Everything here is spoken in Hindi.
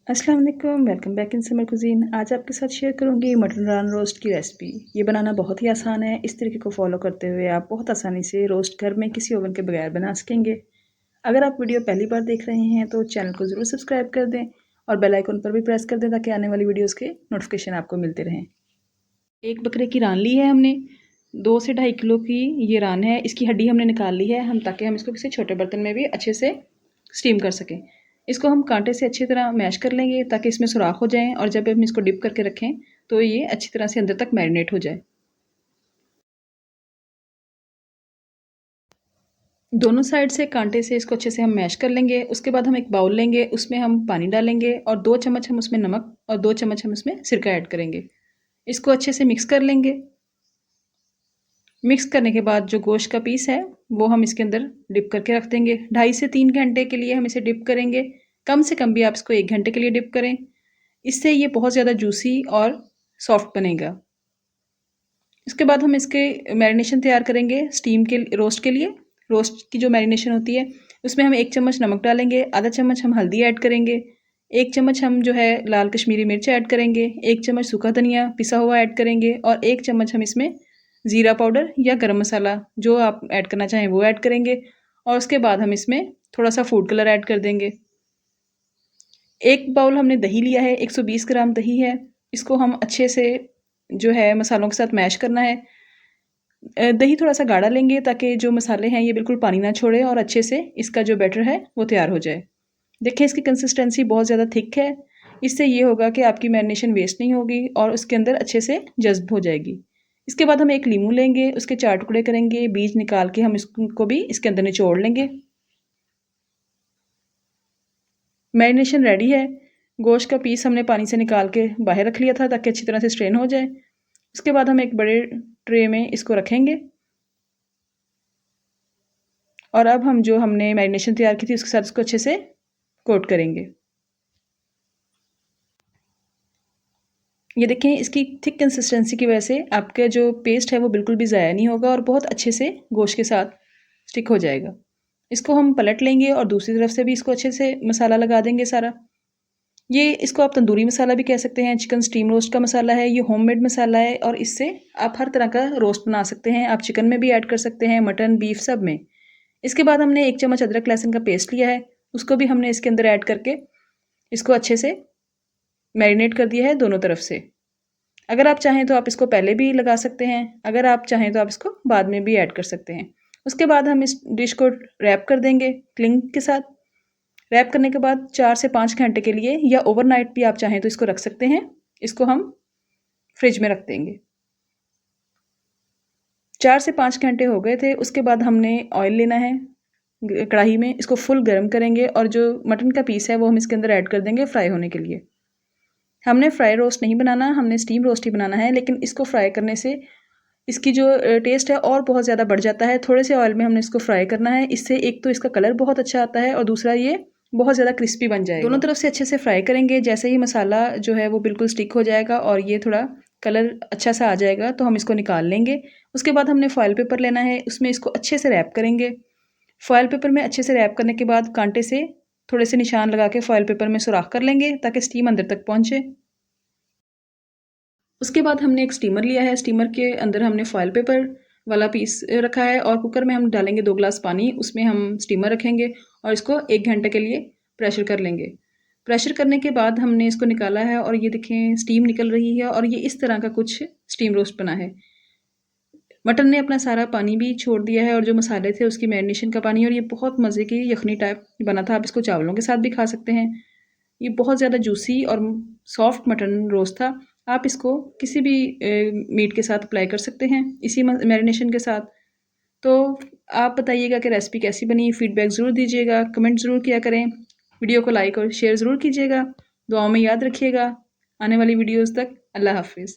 अस्सलाम वालेकुम, welcome back in summer cuisine. आज आपके साथ शेयर करूंगी मटन नान रोस्ट की रेसिपी। ये बनाना बहुत ही आसान है। इस तरीके को फॉलो करते हुए आप बहुत आसानी से रोस्ट घर में किसी ओवन के बगैर बना सकेंगे। अगर आप वीडियो पहली बार देख रहे हैं तो चैनल को ज़रूर सब्सक्राइब कर दें और बेल आइकन पर भी प्रेस कर दें ताकि आने वाली वीडियोज़ के नोटिफिकेशन आपको मिलते रहें। एक बकरे की रान ली है हमने, 2 से 2.5 किलो की ये रान है। इसकी हड्डी हमने निकाल ली है ताकि हम इसको किसी छोटे बर्तन में भी अच्छे से स्टीम कर सकें। इसको हम कांटे से अच्छी तरह मैश कर लेंगे ताकि इसमें सुराख हो जाएं और जब हम इसको डिप करके रखें तो ये अच्छी तरह से अंदर तक मैरिनेट हो जाए। दोनों साइड से कांटे से इसको अच्छे से हम मैश कर लेंगे। उसके बाद हम एक बाउल लेंगे, उसमें हम पानी डालेंगे और 2 चम्मच हम उसमें नमक और 2 चम्मच हम उसमें सिरका ऐड करेंगे। इसको अच्छे से मिक्स कर लेंगे। मिक्स करने के बाद जो गोश्त का पीस है वो हम इसके अंदर डिप करके रख देंगे। 2.5 से 3 घंटे के लिए हम इसे डिप करेंगे। कम से कम भी आप इसको 1 घंटे के लिए डिप करें। इससे ये बहुत ज़्यादा जूसी और सॉफ्ट बनेगा। इसके बाद हम इसके मैरिनेशन तैयार करेंगे स्टीम के रोस्ट के लिए। रोस्ट की जो मैरिनेशन होती है उसमें हम 1 चम्मच नमक डालेंगे, आधा चम्मच हम हल्दी ऐड करेंगे, 1 चम्मच हम जो है लाल कश्मीरी मिर्च ऐड करेंगे, 1 चम्मच सूखा धनिया पिसा हुआ ऐड करेंगे और 1 चम्मच हम इसमें ज़ीरा पाउडर या गरम मसाला जो आप ऐड करना चाहें वो ऐड करेंगे और उसके बाद हम इसमें थोड़ा-सा फूड कलर ऐड कर देंगे। 1 बाउल हमने दही लिया है, 120 ग्राम दही है। इसको हम अच्छे से जो है मसालों के साथ मैश करना है। दही थोड़ा-सा गाढ़ा लेंगे ताकि जो मसाले हैं ये बिल्कुल पानी ना छोड़े और अच्छे से इसका जो बैटर है वो तैयार हो जाए। देखिए इसकी कंसिस्टेंसी बहुत ज़्यादा थिक है। इससे ये होगा कि आपकी मैरिनेशन वेस्ट नहीं होगी और उसके अंदर अच्छे से जज़्ब हो जाएगी। इसके बाद हम एक लीमू लेंगे, उसके 4 टुकड़े करेंगे, बीज निकाल के हम इसको भी इसके अंदर निचोड़ लेंगे। मैरिनेशन रेडी है। गोश्त का पीस हमने पानी से निकाल के बाहर रख लिया था ताकि अच्छी तरह से स्ट्रेन हो जाए। उसके बाद हम एक बड़े ट्रे में इसको रखेंगे और अब हम जो हमने मैरिनेशन तैयार की थी उसके साथ इसको अच्छे से कोट करेंगे। ये देखें इसकी थिक कंसिस्टेंसी की वजह से आपका जो पेस्ट है वो बिल्कुल भी ज़ाया नहीं होगा और बहुत अच्छे से गोश्त के साथ स्टिक हो जाएगा। इसको हम पलट लेंगे और दूसरी तरफ से भी इसको अच्छे से मसाला लगा देंगे सारा। ये इसको आप तंदूरी मसाला भी कह सकते हैं, चिकन स्टीम रोस्ट का मसाला है, ये होममेड मसाला है और इससे आप हर तरह का रोस्ट बना सकते हैं। आप चिकन में भी ऐड कर सकते हैं, मटन, बीफ सब में। इसके बाद हमने 1 चम्मच अदरक लहसुन का पेस्ट लिया है, उसको भी हमने इसके अंदर ऐड करके इसको अच्छे से मैरिनेट कर दिया है दोनों तरफ से। अगर आप चाहें तो आप इसको पहले भी लगा सकते हैं, अगर आप चाहें तो आप इसको बाद में भी ऐड कर सकते हैं। उसके बाद हम इस डिश को रैप कर देंगे क्लिंग के साथ। रैप करने के बाद 4 से 5 घंटे के लिए या ओवरनाइट भी आप चाहें तो इसको रख सकते हैं। इसको हम फ्रिज में रख देंगे। 4 से 5 घंटे हो गए थे। उसके बाद हमने ऑयल लेना है कढ़ाई में, इसको फुल गर्म करेंगे और जो मटन का पीस है वो हम इसके अंदर ऐड कर देंगे फ्राई होने के लिए। हमने फ्राई रोस्ट नहीं बनाना, हमने स्टीम रोस्ट ही बनाना है, लेकिन इसको फ्राई करने से इसकी जो टेस्ट है और बहुत ज़्यादा बढ़ जाता है। थोड़े से ऑयल में हमने इसको फ्राई करना है। इससे एक तो इसका कलर बहुत अच्छा आता है और दूसरा ये बहुत ज़्यादा क्रिस्पी बन जाएगा। दोनों तरफ से अच्छे से फ्राई करेंगे। जैसे ही मसाला जो है वो बिल्कुल स्टिक हो जाएगा और ये थोड़ा कलर अच्छा सा आ जाएगा तो हम इसको निकाल लेंगे। उसके बाद हमने फॉयल पेपर लेना है, उसमें इसको अच्छे से रैप करेंगे। फॉयल पेपर में अच्छे से रैप करने के बाद कांटे से थोड़े से निशान लगा के फॉयल पेपर में सुराख कर लेंगे ताकि स्टीम अंदर तक पहुँचे। उसके बाद हमने एक स्टीमर लिया है, स्टीमर के अंदर हमने फॉयल पेपर वाला पीस रखा है और कुकर में हम डालेंगे 2 ग्लास पानी, उसमें हम स्टीमर रखेंगे और इसको 1 घंटे के लिए प्रेशर कर लेंगे। प्रेशर करने के बाद हमने इसको निकाला है और ये देखें स्टीम निकल रही है और ये इस तरह का कुछ स्टीम रोस्ट बना है। मटन ने अपना सारा पानी भी छोड़ दिया है और जो मसाले थे उसकी मैरिनेशन का पानी, और ये बहुत मज़े की यखनी टाइप बना था। आप इसको चावलों के साथ भी खा सकते हैं। ये बहुत ज़्यादा जूसी और सॉफ्ट मटन रोस्ट था। आप इसको किसी भी मीट के साथ अप्लाई कर सकते हैं इसी मैरिनेशन के साथ। तो आप बताइएगा कि रेसिपी कैसी बनी, फीडबैक ज़रूर दीजिएगा, कमेंट ज़रूर किया करें, वीडियो को लाइक और शेयर ज़रूर कीजिएगा, दुआओं में याद रखिएगा। आने वाली वीडियोज़ तक अल्लाह हाफ़िज़।